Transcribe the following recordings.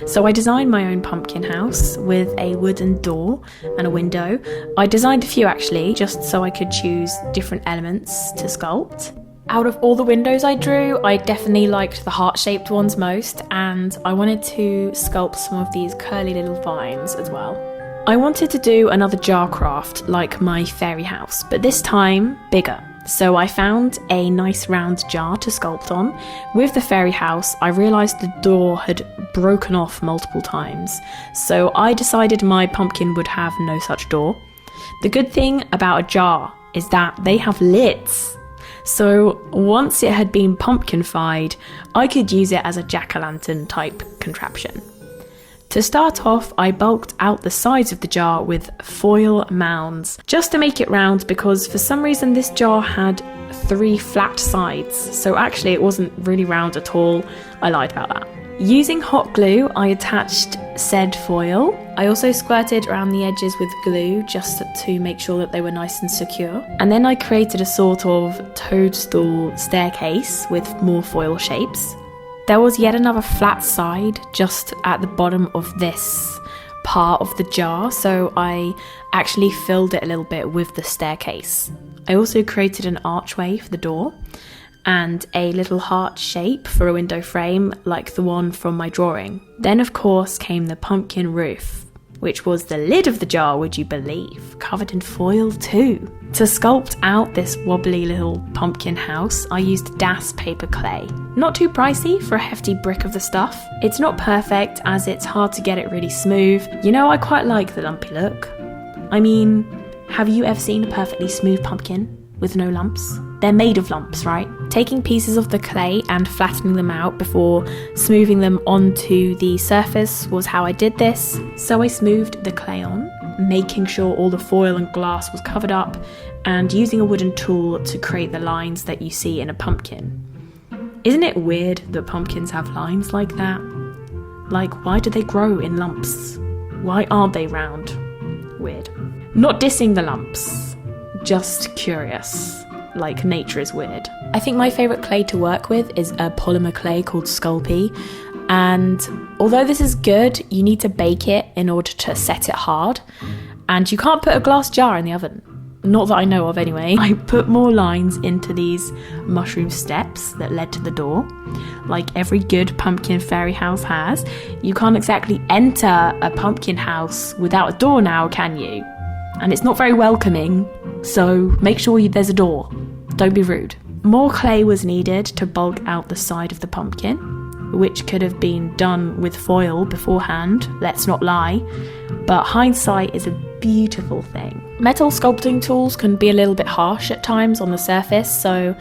So I designed my own pumpkin house with a wooden door and a window. I designed a few actually, just so I could choose different elements to sculpt. Out of all the windows I drew, I definitely liked the heart-shaped ones most, and I wanted to sculpt some of these curly little vines as well. I wanted to do another jar craft like my fairy house, but this time bigger. So I found a nice round jar to sculpt on. With the fairy house, I realised the door had broken off multiple times, so I decided my pumpkin would have no such door. The good thing about a jar is that they have lids. So once it had been pumpkinified, I could use it as a jack-o'-lantern type contraption. To start off, I bulked out the sides of the jar with foil mounds, just to make it round, because for some reason this jar had 3 flat sides, so actually it wasn't really round at all. I lied about that. Using hot glue, I attached said foil. I also squirted around the edges with glue just to make sure that they were nice and secure. And then I created a sort of toadstool staircase with more foil shapes. There was yet another flat side just at the bottom of this part of the jar, so I actually filled it a little bit with the staircase. I also created an archway for the door and a little heart shape for a window frame like the one from my drawing. Then of course came the pumpkin roof, which was the lid of the jar, would you believe, covered in foil too. To sculpt out this wobbly little pumpkin house, I used Das paper clay. Not too pricey for a hefty brick of the stuff. It's not perfect as it's hard to get it really smooth. You know, I quite like the lumpy look. I mean, have you ever seen a perfectly smooth pumpkin with no lumps? They're made of lumps, right? Taking pieces of the clay and flattening them out before smoothing them onto the surface was how I did this. So I smoothed the clay on, making sure all the foil and glass was covered up, and using a wooden tool to create the lines that you see in a pumpkin. Isn't it weird that pumpkins have lines like that? Like, why do they grow in lumps? Why aren't they round? Weird. Not dissing the lumps, just curious. Like, nature is weird. I think my favourite clay to work with is a polymer clay called Sculpting, and although this is good, you need to bake it in order to set it hard, and you can't put a glass jar in the oven. Not that I know of anyway. I put more lines into these mushroom steps that led to the door, like every good pumpkin fairy house has. You can't exactly enter a pumpkin house without a door now, can you? And it's not very welcoming, so make sure there's a door. Don't be rude. More clay was needed to bulk out the side of the pumpkin, which could have been done with foil beforehand, let's not lie, but hindsight is a beautiful thing. Metal sculpting tools can be a little bit harsh at times on the surface, so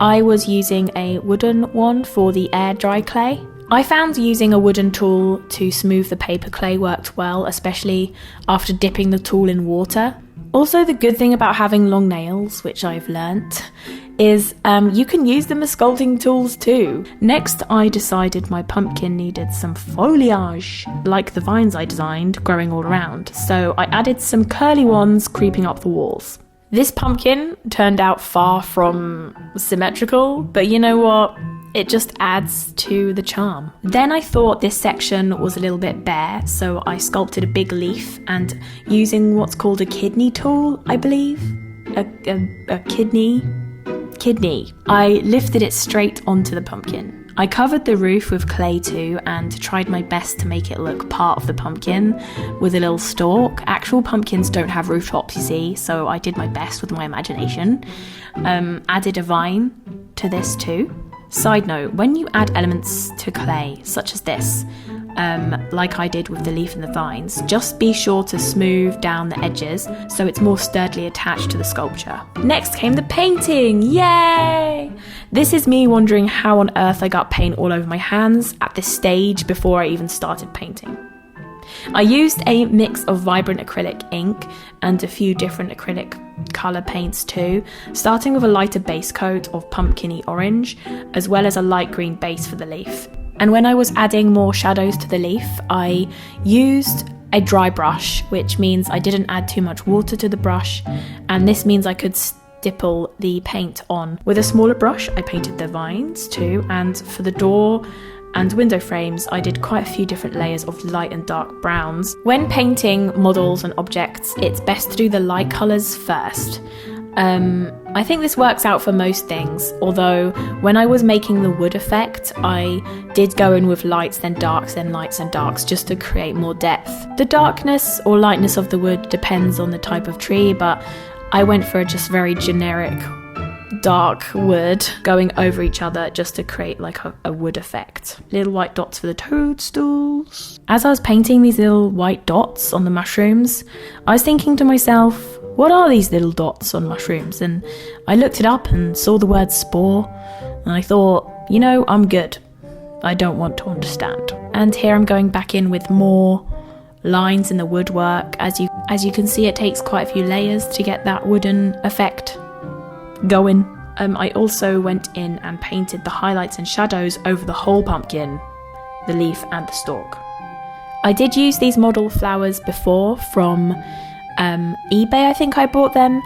I was using a wooden one for the air dry clay. I found using a wooden tool to smooth the paper clay worked well, especially after dipping the tool in water. Also, the good thing about having long nails, which I've learnt, is you can use them as sculpting tools too. Next, I decided my pumpkin needed some foliage, like the vines I designed growing all around, so I added some curly ones creeping up the walls. This pumpkin turned out far from symmetrical, but you know what? It just adds to the charm. Then I thought this section was a little bit bare, so I sculpted a big leaf, and using what's called a kidney tool, I believe, a kidney, I lifted it straight onto the pumpkin. I covered the roof with clay too and tried my best to make it look part of the pumpkin with a little stalk. Actual pumpkins don't have rooftops, you see, so I did my best with my imagination. Added a vine to this too. Side note, when you add elements to clay, such as this, like I did with the leaf and the vines, just be sure to smooth down the edges so it's more sturdily attached to the sculpture. Next came the painting, yay! This is me wondering how on earth I got paint all over my hands at this stage before I even started painting. I used a mix of vibrant acrylic ink and a few different acrylic colour paints too, starting with a lighter base coat of pumpkin-y orange, as well as a light green base for the leaf. And when I was adding more shadows to the leaf, I used a dry brush, which means I didn't add too much water to the brush, and this means I could stipple the paint on. With a smaller brush, I painted the vines too, and for the door, and window frames, I did quite a few different layers of light and dark browns. When painting models and objects, it's best to do the light colours first. I think this works out for most things, although when I was making the wood effect, I did go in with lights, then darks, then lights and darks, just to create more depth. The darkness or lightness of the wood depends on the type of tree, but I went for a just very generic dark wood going over each other just to create like a wood effect. Little white dots for the toadstools. As I was painting these little white dots on the mushrooms, I was thinking to myself, what are these little dots on mushrooms? And I looked it up and saw the word spore, and I thought, you know, I'm good. I don't want to understand. And here I'm going back in with more lines in the woodwork. As you can see, it takes quite a few layers to get that wooden effect going. I also went in and painted the highlights and shadows over the whole pumpkin, the leaf and the stalk. I did use these model flowers before from eBay, I think I bought them,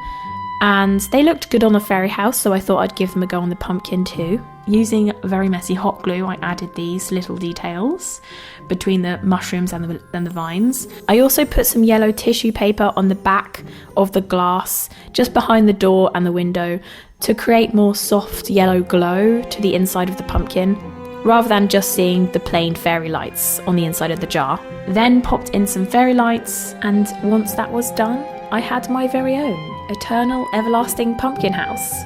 and they looked good on the fairy house, so I thought I'd give them a go on the pumpkin too. Using very messy hot glue, I added these little details between the mushrooms and the vines. I also put some yellow tissue paper on the back of the glass, just behind the door and the window, to create more soft yellow glow to the inside of the pumpkin, rather than just seeing the plain fairy lights on the inside of the jar. Then popped in some fairy lights, and once that was done, I had my very own eternal everlasting pumpkin house.